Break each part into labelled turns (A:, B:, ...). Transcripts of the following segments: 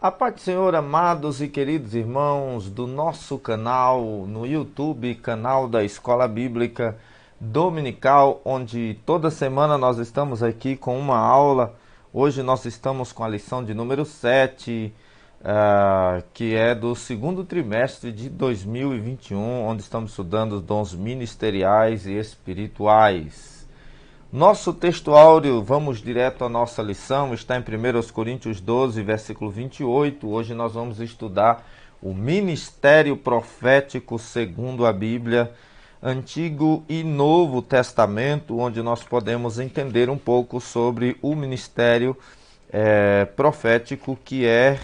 A: A paz do Senhor, amados e queridos irmãos do nosso canal no YouTube, canal da Escola Bíblica Dominical, onde toda semana nós estamos aqui com uma aula. Hoje nós estamos com a lição de número 7, que é do segundo trimestre de 2021, onde estamos estudando os dons ministeriais e espirituais. Nosso texto áureo, vamos direto à nossa lição, está em 1 Coríntios 12, versículo 28. Hoje nós vamos estudar o ministério profético segundo a Bíblia, Antigo e Novo Testamento, onde nós podemos entender um pouco sobre o ministério profético que é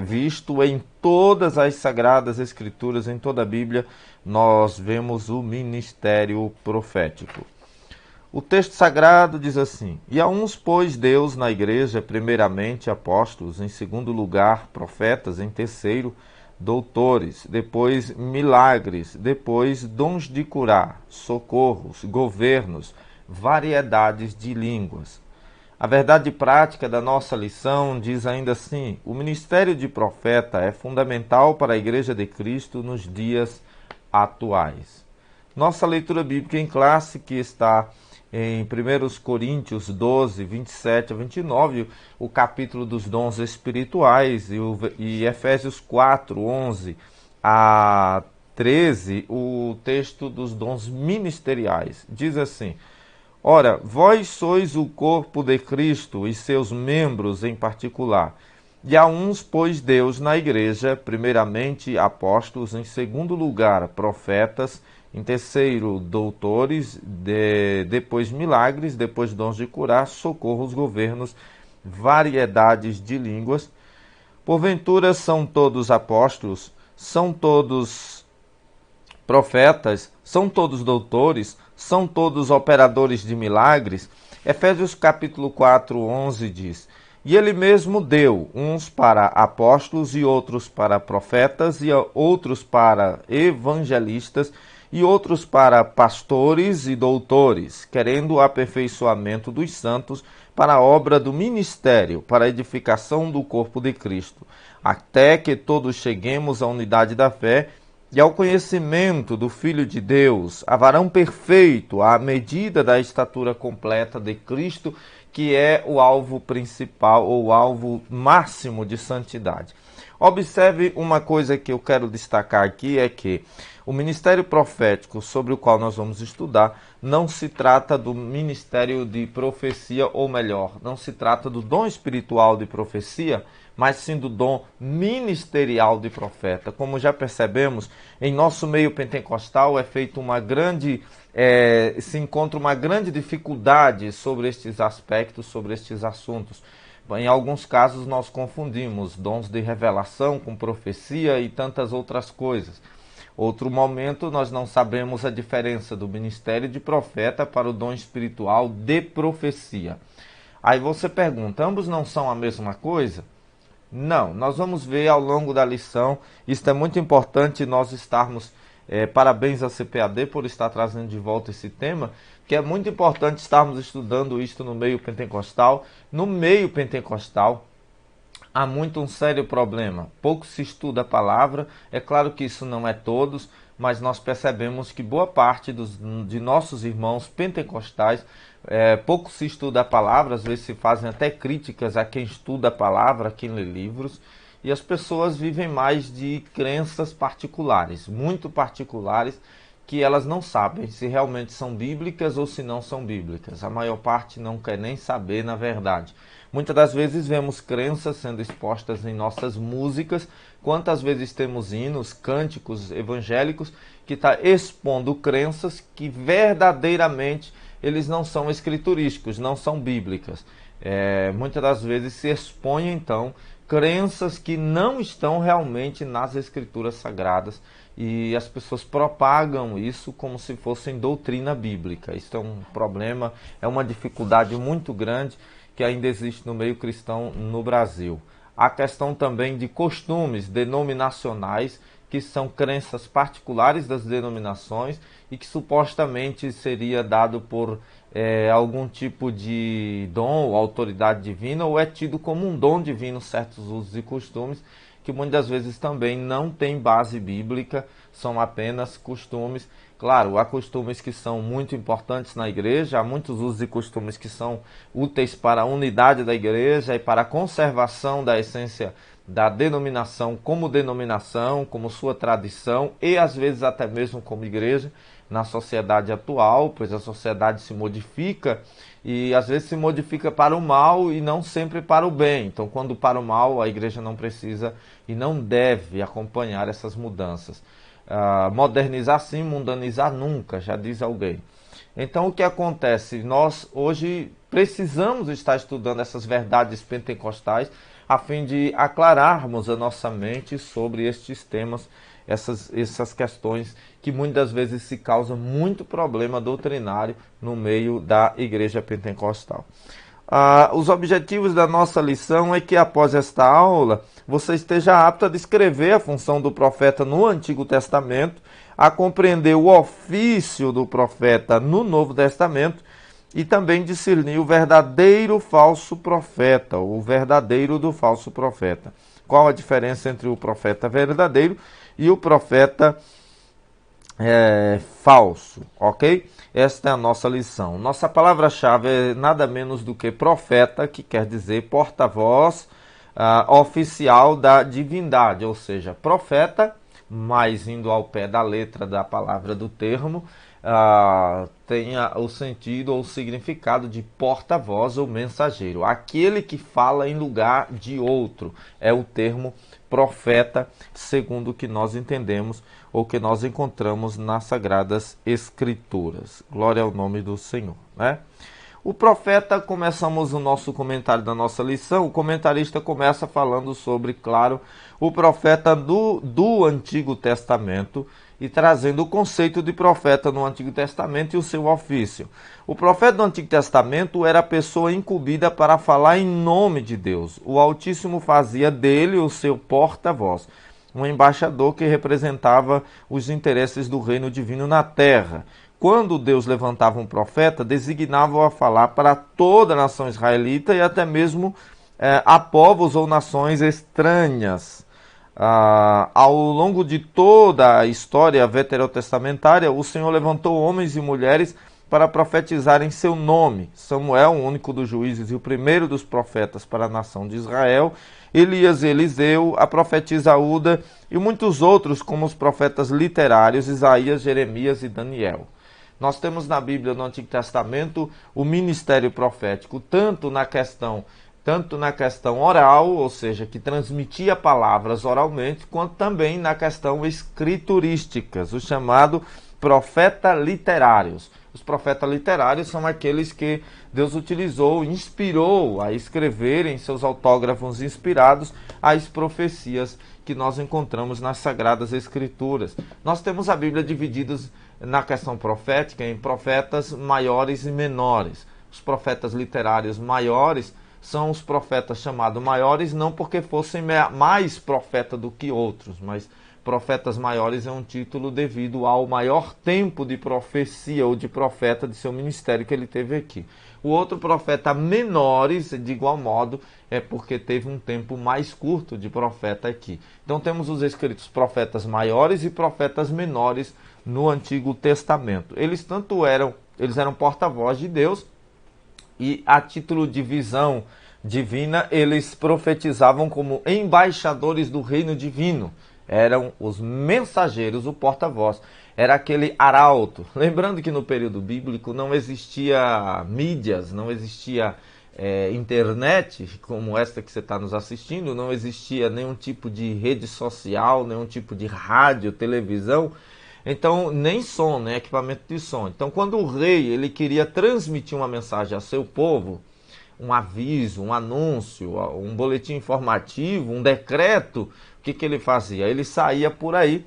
A: visto em todas as Sagradas Escrituras, em toda a Bíblia, nós vemos o ministério profético. O texto sagrado diz assim: E a uns pôs Deus na igreja, primeiramente apóstolos, em segundo lugar profetas, em terceiro doutores, depois milagres, depois dons de curar, socorros, governos, variedades de línguas. A verdade prática da nossa lição diz ainda assim: o ministério de profeta é fundamental para a Igreja de Cristo nos dias atuais. Nossa leitura bíblica em classe, que está em 1 Coríntios 12, 27 a 29, o capítulo dos dons espirituais, e Efésios 4, 11 a 13, o texto dos dons ministeriais. Diz assim: Ora, vós sois o corpo de Cristo e seus membros em particular. E a uns pôs Deus na igreja, primeiramente apóstolos, em segundo lugar profetas, em terceiro doutores, depois milagres, depois dons de curar, socorros, governos, variedades de línguas. Porventura são todos apóstolos, são todos profetas, são todos doutores, são todos operadores de milagres. Efésios capítulo 4, 11 diz: E ele mesmo deu uns para apóstolos e outros para profetas e outros para evangelistas e outros para pastores e doutores, querendo o aperfeiçoamento dos santos para a obra do ministério, para a edificação do corpo de Cristo, até que todos cheguemos à unidade da fé e ao conhecimento do Filho de Deus, a varão perfeito, à medida da estatura completa de Cristo, que é o alvo principal ou o alvo máximo de santidade. Observe uma coisa que eu quero destacar aqui, é que o ministério profético sobre o qual nós vamos estudar não se trata do ministério de profecia, ou melhor, não se trata do dom espiritual de profecia, mas sim do dom ministerial de profeta. Como já percebemos, em nosso meio pentecostal é feito se encontra uma grande dificuldade sobre estes aspectos, sobre estes assuntos. Em alguns casos nós confundimos dons de revelação com profecia e tantas outras coisas. Outro momento nós não sabemos a diferença do ministério de profeta para o dom espiritual de profecia. Aí você pergunta, ambos não são a mesma coisa? Não, nós vamos ver ao longo da lição. Isso é muito importante nós estarmos, parabéns à CPAD por estar trazendo de volta esse tema, que é muito importante estarmos estudando isto no meio pentecostal. No meio pentecostal há muito um sério problema, pouco se estuda a palavra. É claro que isso não é todos, mas nós percebemos que boa parte de nossos irmãos pentecostais, pouco se estuda a palavra, às vezes se fazem até críticas a quem estuda a palavra, a quem lê livros, e as pessoas vivem mais de crenças particulares, muito particulares, que elas não sabem se realmente são bíblicas ou se não são bíblicas. A maior parte não quer nem saber, na verdade. Muitas das vezes vemos crenças sendo expostas em nossas músicas. Quantas vezes temos hinos, cânticos evangélicos que está expondo crenças que verdadeiramente eles não são escriturísticos, não são bíblicas. Muitas das vezes se expõe então crenças que não estão realmente nas escrituras sagradas, e as pessoas propagam isso como se fossem doutrina bíblica. Isso é um problema, é uma dificuldade muito grande que ainda existe no meio cristão no Brasil. Há questão também de costumes denominacionais, que são crenças particulares das denominações e que supostamente seria dado por algum tipo de dom ou autoridade divina, ou é tido como um dom divino certos usos e costumes que muitas vezes também não têm base bíblica, são apenas costumes. Claro, há costumes que são muito importantes na igreja, há muitos usos e costumes que são úteis para a unidade da igreja e para a conservação da essência da denominação, como sua tradição e às vezes até mesmo como igreja na sociedade atual, pois a sociedade se modifica e às vezes se modifica para o mal e não sempre para o bem. Então, quando para o mal, a igreja não precisa e não deve acompanhar essas mudanças. Modernizar sim, mundanizar nunca, já diz alguém. Então, o que acontece? Nós hoje precisamos estar estudando essas verdades pentecostais a fim de aclararmos a nossa mente sobre estes temas, essas questões que muitas vezes se causam muito problema doutrinário no meio da igreja pentecostal. Os objetivos da nossa lição é que após esta aula você esteja apto a descrever a função do profeta no Antigo Testamento, a compreender o ofício do profeta no Novo Testamento e também discernir o verdadeiro falso profeta, o verdadeiro do falso profeta. Qual a diferença entre o profeta verdadeiro e o profeta falso, ok? Esta é a nossa lição. Nossa palavra-chave é nada menos do que profeta, que quer dizer porta-voz oficial da divindade, ou seja, profeta, mas indo ao pé da letra da palavra do termo, tenha o sentido ou o significado de porta-voz ou mensageiro. Aquele que fala em lugar de outro é o termo profeta, segundo o que nós entendemos ou que nós encontramos nas Sagradas Escrituras. Glória ao nome do Senhor, né? O profeta, começamos o nosso comentário da nossa lição, o comentarista começa falando sobre, claro, o profeta do Antigo Testamento e trazendo o conceito de profeta no Antigo Testamento e o seu ofício. O profeta do Antigo Testamento era a pessoa incumbida para falar em nome de Deus. O Altíssimo fazia dele o seu porta-voz, um embaixador que representava os interesses do reino divino na terra. Quando Deus levantava um profeta, designava-o a falar para toda a nação israelita e até mesmo a povos ou nações estranhas. Ao longo de toda a história veterotestamentária, o Senhor levantou homens e mulheres para profetizar em seu nome. Samuel, o único dos juízes e o primeiro dos profetas para a nação de Israel, Elias e Eliseu, a profetisa Uda e muitos outros como os profetas literários Isaías, Jeremias e Daniel. Nós temos na Bíblia, no Antigo Testamento, o ministério profético, tanto na questão oral, ou seja, que transmitia palavras oralmente, quanto também na questão escriturística, o chamado profeta literários. Os profetas literários são aqueles que Deus utilizou, inspirou a escrever em seus autógrafos inspirados as profecias que nós encontramos nas Sagradas Escrituras. Nós temos a Bíblia dividida na questão profética em profetas maiores e menores. Os profetas literários maiores são os profetas chamados maiores não porque fossem mais profeta do que outros, mas profetas maiores é um título devido ao maior tempo de profecia ou de profeta de seu ministério que ele teve aqui. O outro profeta menores, de igual modo, é porque teve um tempo mais curto de profeta aqui. Então temos os escritos profetas maiores e profetas menores no Antigo Testamento. Eles eram porta-voz de Deus e a título de visão divina, eles profetizavam como embaixadores do reino divino. Eram os mensageiros, o porta-voz. Era aquele arauto. Lembrando que no período bíblico não existia mídias, não existia internet, como esta que você está nos assistindo, não existia nenhum tipo de rede social, nenhum tipo de rádio, televisão. Então, nem som, né, equipamento de som. Então, quando o rei ele queria transmitir uma mensagem a seu povo, um aviso, um anúncio, um boletim informativo, um decreto, o que ele fazia? Ele saía por aí,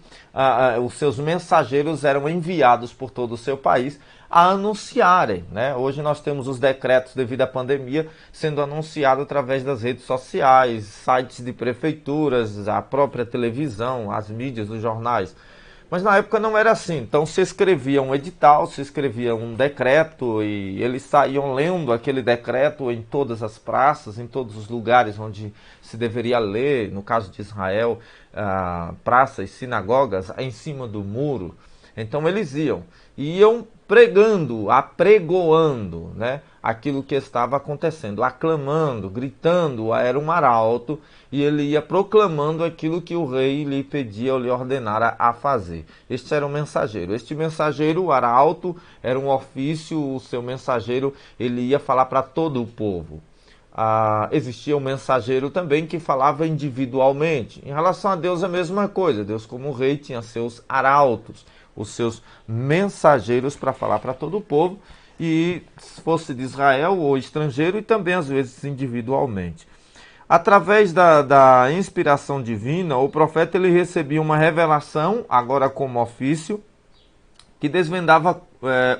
A: os seus mensageiros eram enviados por todo o seu país a anunciarem, né? Hoje nós temos os decretos devido à pandemia sendo anunciados através das redes sociais, sites de prefeituras, a própria televisão, as mídias, os jornais. Mas na época não era assim. Então se escrevia um edital, se escrevia um decreto e eles saíam lendo aquele decreto em todas as praças, em todos os lugares onde se deveria ler, no caso de Israel, praças, sinagogas, em cima do muro. Então eles iam pregando, apregoando, né, aquilo que estava acontecendo, aclamando, gritando, era um arauto, e ele ia proclamando aquilo que o rei lhe pedia ou lhe ordenara a fazer. Este era o mensageiro. Este mensageiro, o arauto, era um ofício, o seu mensageiro, ele ia falar para todo o povo. Existia um mensageiro também que falava individualmente. Em relação a Deus, a mesma coisa. Deus, como rei, tinha seus arautos, os seus mensageiros para falar para todo o povo, e se fosse de Israel ou estrangeiro, e também às vezes individualmente. Através da inspiração divina, o profeta ele recebia uma revelação, agora como ofício, que desvendava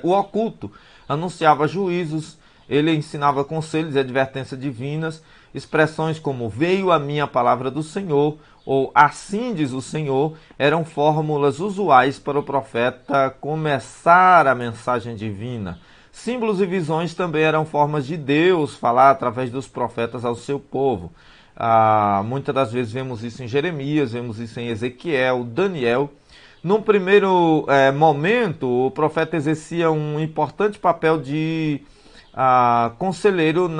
A: o oculto, anunciava juízos, ele ensinava conselhos e advertências divinas, expressões como veio a minha palavra do Senhor, ou assim diz o Senhor, eram fórmulas usuais para o profeta começar a mensagem divina. Símbolos e visões também eram formas de Deus falar através dos profetas ao seu povo. Muitas das vezes vemos isso em Jeremias, vemos isso em Ezequiel, Daniel. Num primeiro momento, o profeta exercia um importante papel de conselheiro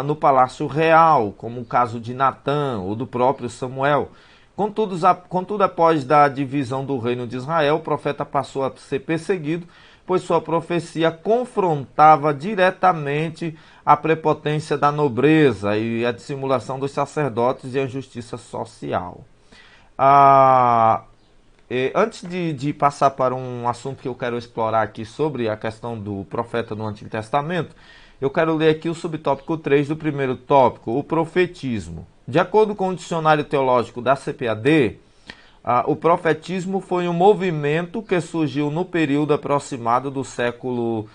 A: no palácio real, como o caso de Natã ou do próprio Samuel. Contudo, após da divisão do reino de Israel, o profeta passou a ser perseguido, pois sua profecia confrontava diretamente a prepotência da nobreza e a dissimulação dos sacerdotes e a injustiça social. Antes de passar para um assunto que eu quero explorar aqui sobre a questão do profeta no Antigo Testamento, eu quero ler aqui o subtópico 3 do primeiro tópico, o profetismo. De acordo com o dicionário teológico da CPAD, o profetismo foi um movimento que surgiu no período aproximado do século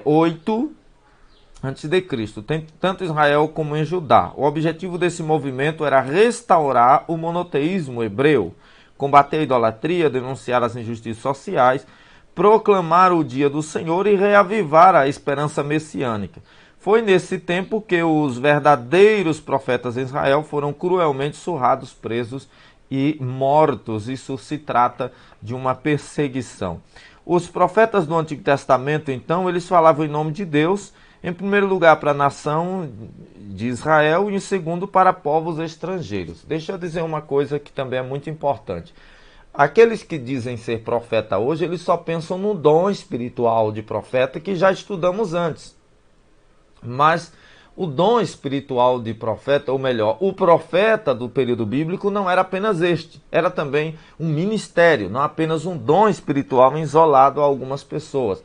A: 8 a.C., tanto em Israel como em Judá. O objetivo desse movimento era restaurar o monoteísmo hebreu, combater a idolatria, denunciar as injustiças sociais, proclamar o dia do Senhor e reavivar a esperança messiânica. Foi nesse tempo que os verdadeiros profetas em Israel foram cruelmente surrados, presos e mortos. Isso se trata de uma perseguição. Os profetas do Antigo Testamento, então, eles falavam em nome de Deus, em primeiro lugar para a nação de Israel e em segundo para povos estrangeiros. Deixa eu dizer uma coisa que também é muito importante. Aqueles que dizem ser profeta hoje, eles só pensam no dom espiritual de profeta que já estudamos antes. Mas o dom espiritual de profeta, ou melhor, o profeta do período bíblico não era apenas este. Era também um ministério, não apenas um dom espiritual isolado a algumas pessoas.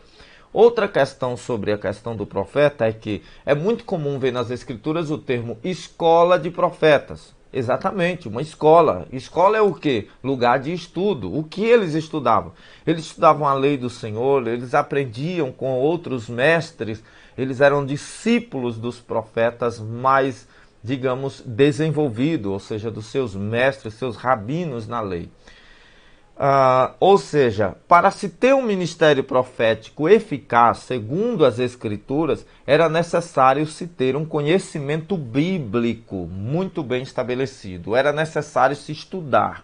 A: Outra questão sobre a questão do profeta é que é muito comum ver nas escrituras o termo escola de profetas. Exatamente, uma escola. Escola é o quê? Lugar de estudo. O que eles estudavam? Eles estudavam a lei do Senhor, eles aprendiam com outros mestres, eles eram discípulos dos profetas mais, digamos, desenvolvidos, ou seja, dos seus mestres, seus rabinos na lei. Ou seja, para se ter um ministério profético eficaz, segundo as Escrituras, era necessário se ter um conhecimento bíblico muito bem estabelecido. Era necessário se estudar.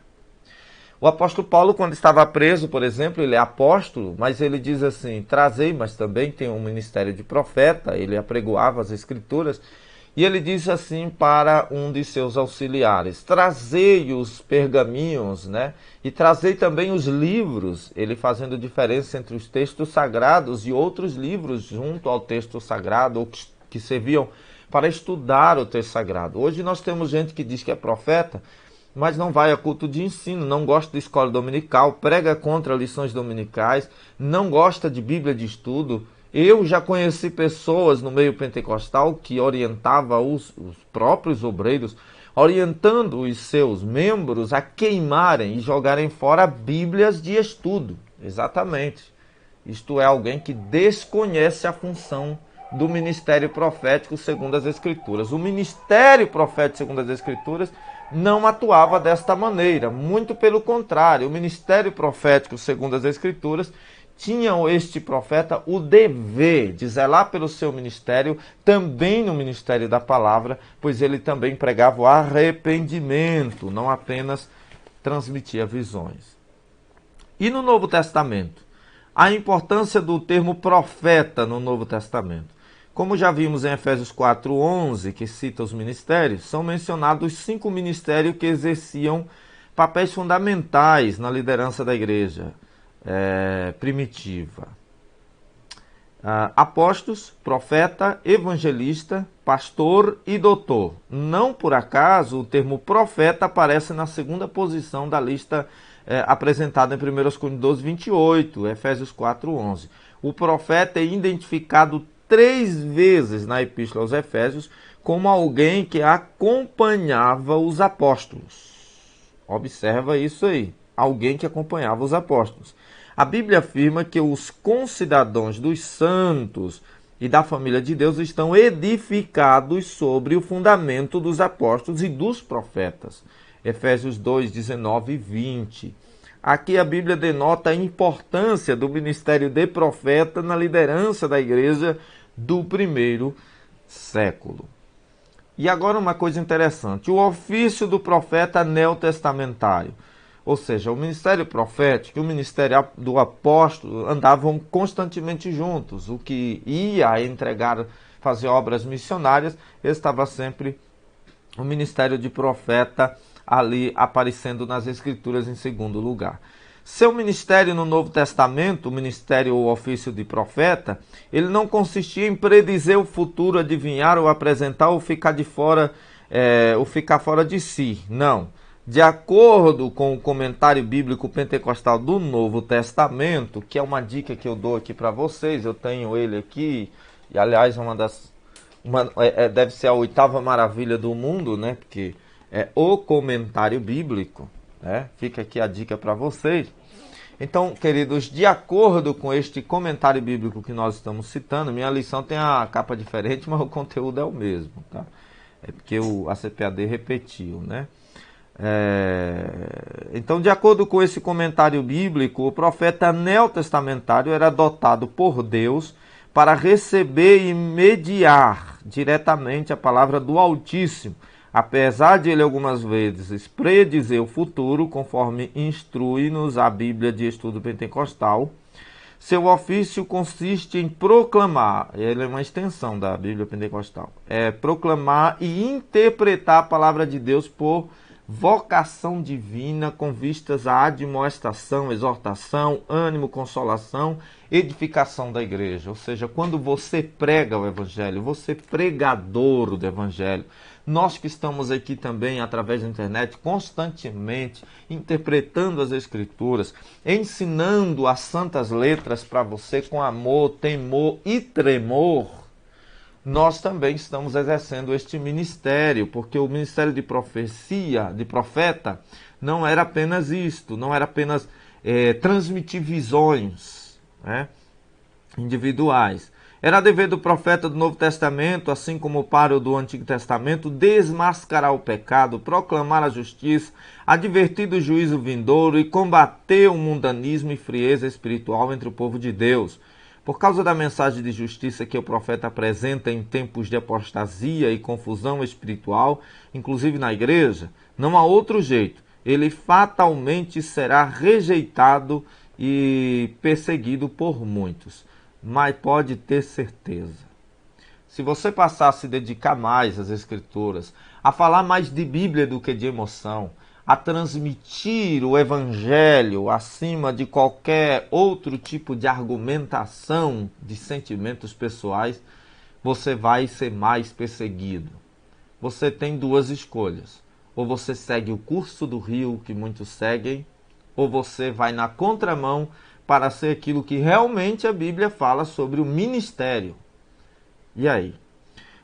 A: O apóstolo Paulo, quando estava preso, por exemplo, ele é apóstolo, mas ele diz assim, trazei, mas também tem um ministério de profeta, ele apregoava as Escrituras, e ele diz assim para um de seus auxiliares, trazei os pergaminhos, né? E trazei também os livros, ele fazendo diferença entre os textos sagrados e outros livros junto ao texto sagrado, ou que serviam para estudar o texto sagrado. Hoje nós temos gente que diz que é profeta, mas não vai a culto de ensino, não gosta de escola dominical, prega contra lições dominicais, não gosta de Bíblia de estudo. Eu já conheci pessoas no meio pentecostal que orientava os próprios obreiros, orientando os seus membros a queimarem e jogarem fora Bíblias de estudo. Exatamente. Isto é alguém que desconhece a função do ministério profético segundo as Escrituras. O ministério profético segundo as Escrituras não atuava desta maneira. Muito pelo contrário, o ministério profético, segundo as Escrituras, tinha este profeta o dever de zelar pelo seu ministério, também no ministério da palavra, pois ele também pregava o arrependimento, não apenas transmitia visões. E no Novo Testamento? A importância do termo profeta no Novo Testamento. Como já vimos em Efésios 4:11, que cita os ministérios, são mencionados 5 ministérios que exerciam papéis fundamentais na liderança da igreja primitiva. Apóstolos, profeta, evangelista, pastor e doutor. Não por acaso o termo profeta aparece na segunda posição da lista apresentada em 1 Coríntios 12:28, Efésios 4:11. O profeta é identificado 3 vezes na Epístola aos Efésios como alguém que acompanhava os apóstolos. Observa isso aí, alguém que acompanhava os apóstolos. A Bíblia afirma que os concidadãos dos santos e da família de Deus estão edificados sobre o fundamento dos apóstolos e dos profetas. Efésios 2:19 e 20. Aqui a Bíblia denota a importância do ministério de profeta na liderança da igreja do primeiro século. E agora uma coisa interessante, o ofício do profeta neotestamentário, ou seja, o ministério profético e o ministério do apóstolo andavam constantemente juntos. O que ia entregar, fazer obras missionárias, estava sempre o ministério de profeta ali aparecendo nas Escrituras em segundo lugar. Seu ministério no Novo Testamento, o ministério ou ofício de profeta, ele não consistia em predizer o futuro, adivinhar ou apresentar ou ficar de fora, ou ficar fora de si. Não. De acordo com o comentário bíblico pentecostal do Novo Testamento, que é uma dica que eu dou aqui para vocês, eu tenho ele aqui, e aliás deve ser a 8ª maravilha do mundo, né? Porque é o comentário bíblico, né? Fica aqui a dica para vocês. Então, queridos, de acordo com este comentário bíblico que nós estamos citando, minha lição tem a capa diferente, mas o conteúdo é o mesmo, tá? É porque a CPAD repetiu, né? Então, de acordo com esse comentário bíblico, o profeta neotestamentário era dotado por Deus para receber e mediar diretamente a palavra do Altíssimo, apesar de ele algumas vezes predizer o futuro, conforme instrui-nos a Bíblia de Estudo Pentecostal. Seu ofício consiste em proclamar, ele é uma extensão da Bíblia Pentecostal, proclamar e interpretar a palavra de Deus por vocação divina, com vistas à admoestação, exortação, ânimo, consolação, edificação da igreja. Ou seja, quando você prega o evangelho, você é pregador do evangelho. Nós que estamos aqui também através da internet, constantemente interpretando as Escrituras, ensinando as santas letras para você com amor, temor e tremor, nós também estamos exercendo este ministério, porque o ministério de profecia, de profeta, não era apenas isto, não era apenas transmitir visões, né, individuais. Era dever do profeta do Novo Testamento, assim como para o do Antigo Testamento, desmascarar o pecado, proclamar a justiça, advertir do juízo vindouro e combater o mundanismo e frieza espiritual entre o povo de Deus. Por causa da mensagem de justiça que o profeta apresenta em tempos de apostasia e confusão espiritual, inclusive na igreja, não há outro jeito. Ele fatalmente será rejeitado e perseguido por muitos. Mas pode ter certeza, se você passar a se dedicar mais às Escrituras, a falar mais de Bíblia do que de emoção, a transmitir o Evangelho acima de qualquer outro tipo de argumentação de sentimentos pessoais, você vai ser mais perseguido. Você tem 2 escolhas. Ou você segue o curso do rio que muitos seguem, ou você vai na contramão para ser aquilo que realmente a Bíblia fala sobre o ministério. E aí?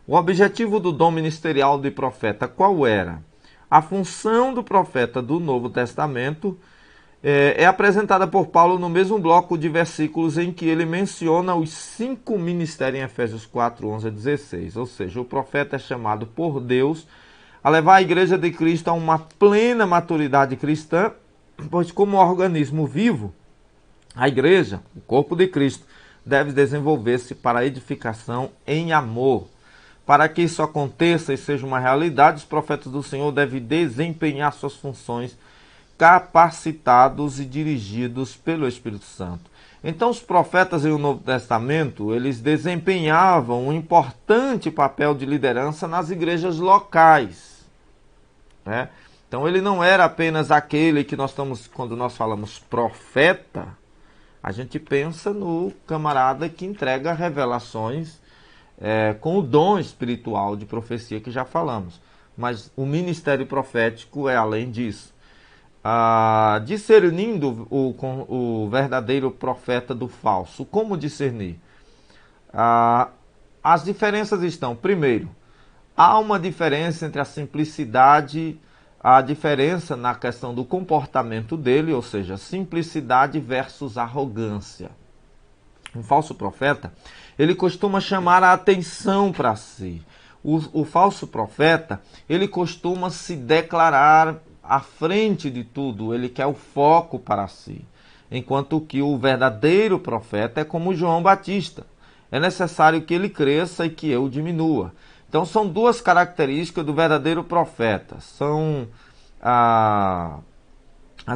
A: O objetivo do dom ministerial de profeta qual era? A função do profeta do Novo Testamento é apresentada por Paulo no mesmo bloco de versículos em que ele menciona os 5 ministérios em Efésios 4:11 a 16. Ou seja, o profeta é chamado por Deus a levar a Igreja de Cristo a uma plena maturidade cristã, pois como organismo vivo, a Igreja, o corpo de Cristo, deve desenvolver-se para a edificação em amor. Para que isso aconteça e seja uma realidade, os profetas do Senhor devem desempenhar suas funções capacitados e dirigidos pelo Espírito Santo. Então os profetas em o Novo Testamento, eles desempenhavam um importante papel de liderança nas igrejas locais, né? Então ele não era apenas aquele que nós estamos, quando nós falamos profeta, a gente pensa no camarada que entrega revelações com o dom espiritual de profecia que já falamos. Mas o ministério profético é além disso. Discernindo o verdadeiro profeta do falso. Como discernir? As diferenças estão, primeiro, há uma diferença entre a simplicidade, a diferença na questão do comportamento dele, ou seja, simplicidade versus arrogância. Um falso profeta, ele costuma chamar a atenção para si. O falso profeta, ele costuma se declarar à frente de tudo, ele quer o foco para si. Enquanto que o verdadeiro profeta é como João Batista. É necessário que ele cresça e que eu diminua. Então são duas características do verdadeiro profeta. São a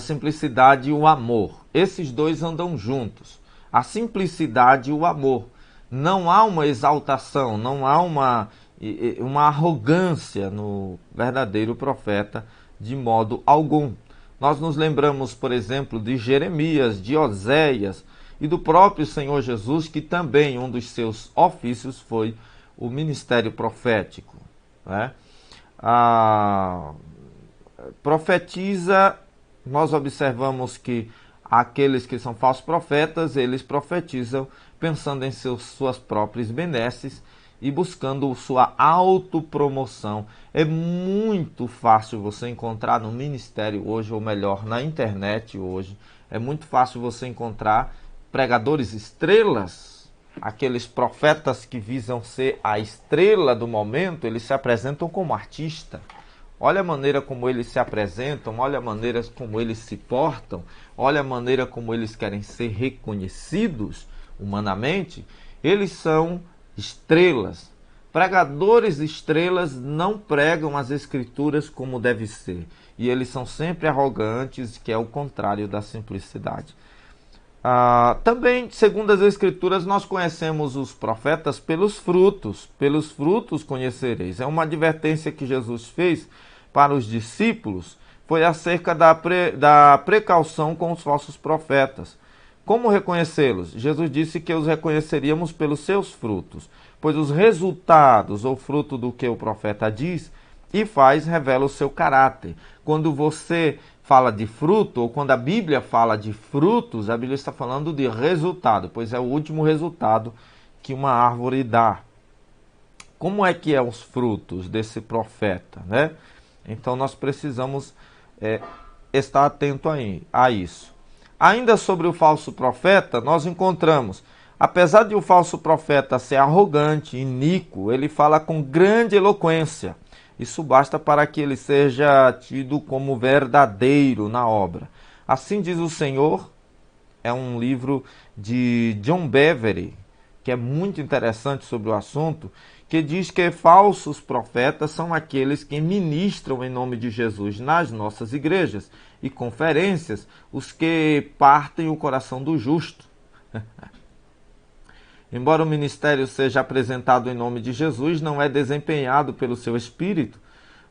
A: simplicidade e o amor. Esses dois andam juntos. A simplicidade e o amor. Não há uma exaltação, não há uma arrogância no verdadeiro profeta de modo algum. Nós nos lembramos, por exemplo, de Jeremias, de Oséias e do próprio Senhor Jesus, que também um dos seus ofícios foi o ministério profético, né? Profetiza, nós observamos que aqueles que são falsos profetas, eles profetizam pensando em suas próprias benesses e buscando sua autopromoção. É muito fácil você encontrar no ministério hoje, ou melhor, na internet hoje, é muito fácil você encontrar pregadores estrelas, aqueles profetas que visam ser a estrela do momento, eles se apresentam como artista. Olha a maneira como eles se apresentam, olha a maneira como eles se portam, olha a maneira como eles querem ser reconhecidos humanamente. Eles são estrelas. Pregadores estrelas não pregam as escrituras como deve ser. E eles são sempre arrogantes, que é o contrário da simplicidade. Também, segundo as escrituras, nós conhecemos os profetas pelos frutos conhecereis. É uma advertência que Jesus fez para os discípulos, foi acerca da precaução com os falsos profetas. Como reconhecê-los? Jesus disse que os reconheceríamos pelos seus frutos, pois os resultados ou fruto do que o profeta diz e faz revela o seu caráter. Quando você fala de fruto, ou quando a Bíblia fala de frutos, a Bíblia está falando de resultado, pois é o último resultado que uma árvore dá. Como é que é os frutos desse profeta, né? Então nós precisamos estar atento a isso. Ainda sobre o falso profeta, nós encontramos, apesar de o falso profeta ser arrogante, iníquo, ele fala com grande eloquência. Isso basta para que ele seja tido como verdadeiro na obra. Assim diz o Senhor, é um livro de John Bevere, que é muito interessante sobre o assunto, que diz que falsos profetas são aqueles que ministram em nome de Jesus nas nossas igrejas e conferências, os que partem o coração do justo. Embora o ministério seja apresentado em nome de Jesus, não é desempenhado pelo seu Espírito.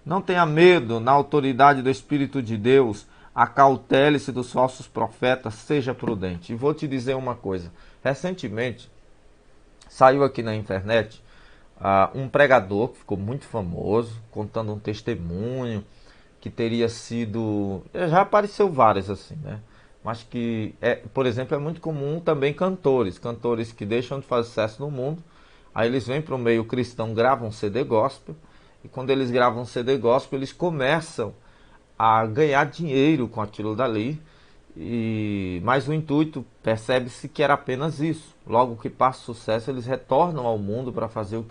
A: Não tenha medo, na autoridade do Espírito de Deus, acautele-se dos falsos profetas, seja prudente. E vou te dizer uma coisa, recentemente saiu aqui na internet um pregador que ficou muito famoso, contando um testemunho que teria sido... Já apareceu vários assim, né? Mas que, por exemplo, é muito comum também cantores que deixam de fazer sucesso no mundo, aí eles vêm para o meio cristão, gravam CD gospel, e quando eles gravam CD gospel, eles começam a ganhar dinheiro com aquilo dali, mas o intuito, percebe-se que era apenas isso. Logo que passa o sucesso, eles retornam ao mundo para fazer o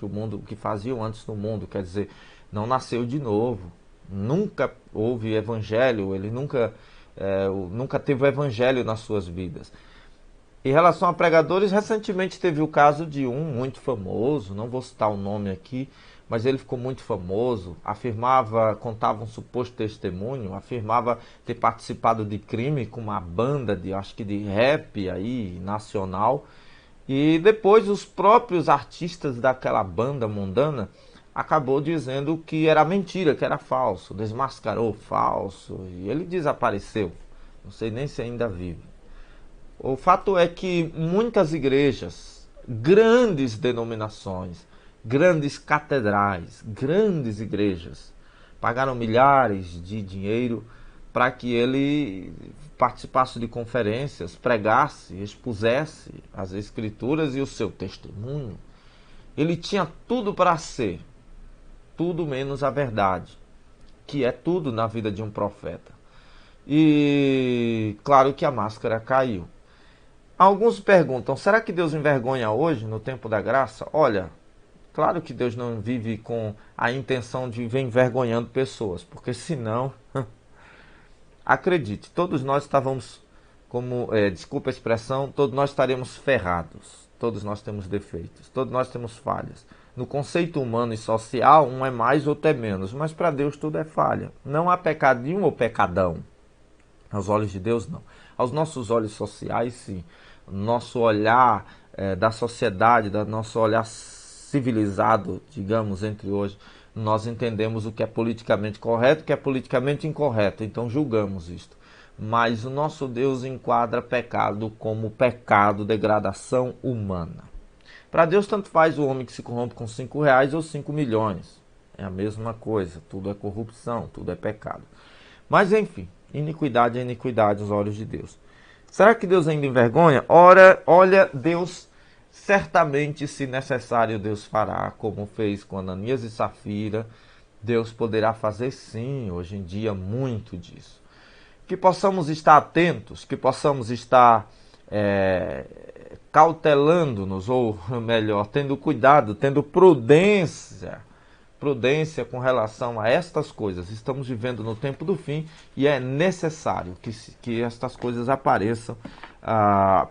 A: que faziam antes no mundo, quer dizer, não nasceu de novo, nunca houve evangelho, ele nunca teve o evangelho nas suas vidas. Em relação a pregadores, recentemente teve o caso de um muito famoso, não vou citar o nome aqui, mas ele ficou muito famoso, contava um suposto testemunho, afirmava ter participado de crime com uma banda acho que de rap aí, nacional, e depois os próprios artistas daquela banda mundana acabou dizendo que era mentira, que era falso, desmascarou falso, e ele desapareceu, não sei nem se ainda vive. O fato é que muitas igrejas, grandes denominações, grandes catedrais, grandes igrejas, pagaram milhares de dinheiro para que ele participasse de conferências, pregasse, expusesse as escrituras e o seu testemunho. Ele tinha tudo para ser, tudo menos a verdade, que é tudo na vida de um profeta. E claro que a máscara caiu. Alguns perguntam, será que Deus envergonha hoje, no tempo da graça? Olha, claro que Deus não vive com a intenção de vir envergonhando pessoas, porque senão, acredite, todos nós estávamos, desculpa a expressão, todos nós estaremos ferrados. Todos nós temos defeitos, todos nós temos falhas. No conceito humano e social, um é mais, outro é menos, mas para Deus tudo é falha. Não há pecadinho ou pecadão. Aos olhos de Deus, não. Aos nossos olhos sociais, sim. Nosso olhar da sociedade, nosso olhar civilizado, digamos, entre hoje, nós entendemos o que é politicamente correto e o que é politicamente incorreto. Então julgamos isto. Mas o nosso Deus enquadra pecado como pecado, degradação humana. Para Deus, tanto faz o homem que se corrompe com 5 reais ou 5 milhões. É a mesma coisa. Tudo é corrupção, tudo é pecado. Mas, enfim, iniquidade é iniquidade aos olhos de Deus. Será que Deus ainda envergonha? Ora, olha, Deus certamente, se necessário, Deus fará, como fez com Ananias e Safira. Deus poderá fazer sim, hoje em dia, muito disso. Que possamos estar atentos, que possamos estar cautelando-nos, ou melhor, tendo cuidado, tendo prudência com relação a estas coisas. Estamos vivendo no tempo do fim e é necessário que estas coisas apareçam,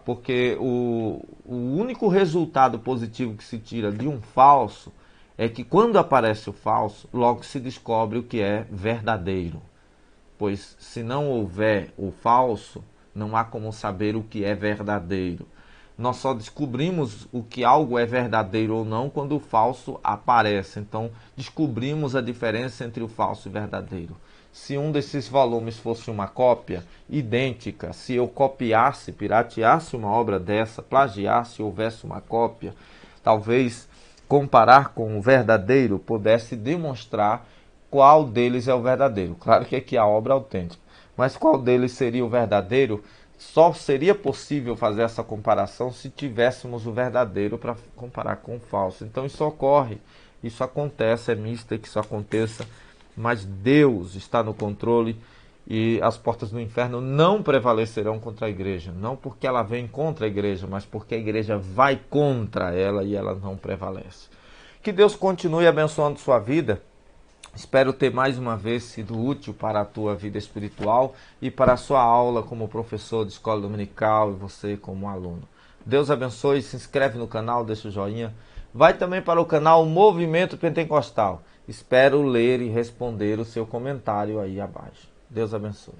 A: porque o único resultado positivo que se tira de um falso é que quando aparece o falso, logo se descobre o que é verdadeiro. Pois se não houver o falso, não há como saber o que é verdadeiro. Nós só descobrimos o que algo é verdadeiro ou não quando o falso aparece. Então, descobrimos a diferença entre o falso e o verdadeiro. Se um desses volumes fosse uma cópia idêntica, se eu copiasse, pirateasse uma obra dessa, plagiasse, houvesse uma cópia, talvez comparar com o verdadeiro pudesse demonstrar qual deles é o verdadeiro. Claro que aqui a obra é autêntica, mas qual deles seria o verdadeiro? Só seria possível fazer essa comparação se tivéssemos o verdadeiro para comparar com o falso. Então isso ocorre, isso acontece, é misto que isso aconteça, mas Deus está no controle e as portas do inferno não prevalecerão contra a igreja. Não porque ela vem contra a igreja, mas porque a igreja vai contra ela e ela não prevalece. Que Deus continue abençoando sua vida. Espero ter mais uma vez sido útil para a tua vida espiritual e para a sua aula como professor de escola dominical e você como aluno. Deus abençoe, se inscreve no canal, deixa o joinha. Vai também para o canal Movimento Pentecostal. Espero ler e responder o seu comentário aí abaixo. Deus abençoe.